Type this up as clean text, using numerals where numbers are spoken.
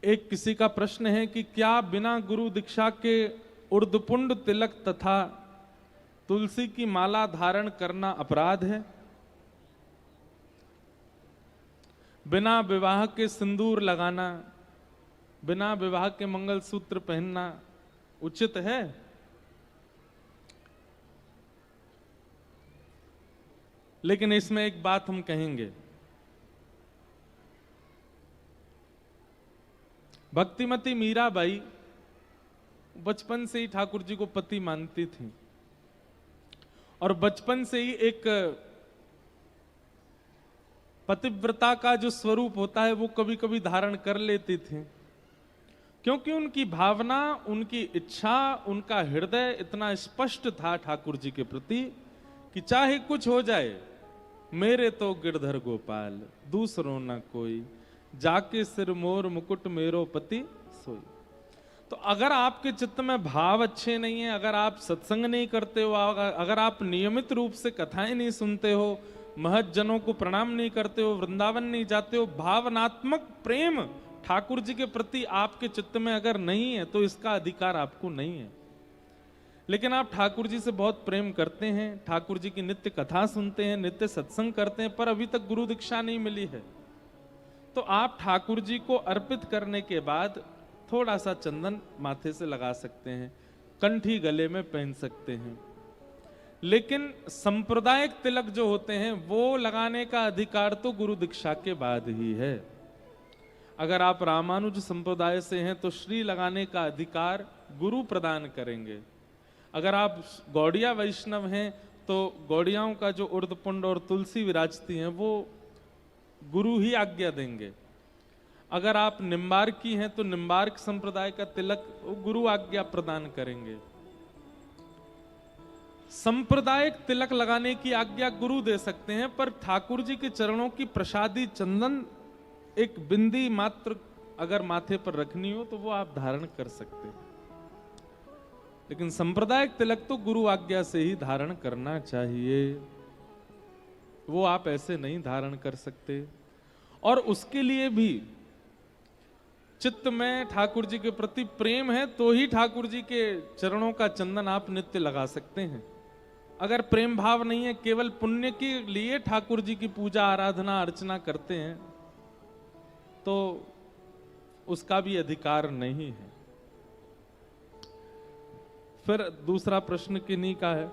एक किसी का प्रश्न है कि क्या बिना गुरु दीक्षा के उर्दपुंड तिलक तथा तुलसी की माला धारण करना अपराध है? बिना विवाह के सिंदूर लगाना, बिना विवाह के मंगलसूत्र पहनना उचित है? लेकिन इसमें एक बात हम कहेंगे, भक्तिमती मीराबाई बचपन से ही ठाकुर जी को पति मानती थी और बचपन से ही एक पतिव्रता का जो स्वरूप होता है वो कभी कभी धारण कर लेती थी, क्योंकि उनकी भावना, उनकी इच्छा, उनका हृदय इतना स्पष्ट था ठाकुर जी के प्रति कि चाहे कुछ हो जाए, मेरे तो गिरधर गोपाल दूसरों न कोई, जाके सिर मोर मुकुट मेरो पति सोई। तो अगर आपके चित्त में भाव अच्छे नहीं है, अगर आप सत्संग नहीं करते हो, अगर आप नियमित रूप से कथाएं नहीं सुनते हो, महत जनों को प्रणाम नहीं करते हो, वृंदावन नहीं जाते हो, भावनात्मक प्रेम ठाकुर जी के प्रति आपके चित्त में अगर नहीं है तो इसका अधिकार आपको नहीं है। लेकिन आप ठाकुर जी से बहुत प्रेम करते हैं, ठाकुर जी की नित्य कथा सुनते हैं, नित्य सत्संग करते हैं, पर अभी तक गुरु दीक्षा नहीं मिली है, तो आप ठाकुर जी को अर्पित करने के बाद थोड़ा सा चंदन माथे से लगा सकते हैं, कंठी गले में पहन सकते हैं। लेकिन सांप्रदायिक तिलक जो होते हैं वो लगाने का अधिकार तो गुरु दीक्षा के बाद ही है। अगर आप रामानुज संप्रदाय से हैं तो श्री लगाने का अधिकार गुरु प्रदान करेंगे। अगर आप गौड़िया वैष्णव हैं तो गौड़ियाओं का जो उर्दपुंड और तुलसी विराजती हैं वो गुरु ही आज्ञा देंगे। अगर आप निम्बार्की हैं तो निम्बार्क संप्रदाय का तिलक गुरु आज्ञा प्रदान करेंगे। सांप्रदायिक तिलक लगाने की आज्ञा गुरु दे सकते हैं, पर ठाकुर जी के चरणों की प्रसादी चंदन एक बिंदी मात्र अगर माथे पर रखनी हो तो वो आप धारण कर सकते हैं। लेकिन सांप्रदायिक तिलक तो गुरु आज्ञा से ही धारण करना चाहिए, वो आप ऐसे नहीं धारण कर सकते। और उसके लिए भी चित्त में ठाकुर जी के प्रति प्रेम है तो ही ठाकुर जी के चरणों का चंदन आप नित्य लगा सकते हैं। अगर प्रेम भाव नहीं है, केवल पुण्य के लिए ठाकुर जी की पूजा आराधना अर्चना करते हैं तो उसका भी अधिकार नहीं है। फिर दूसरा प्रश्न किन्हीं का है,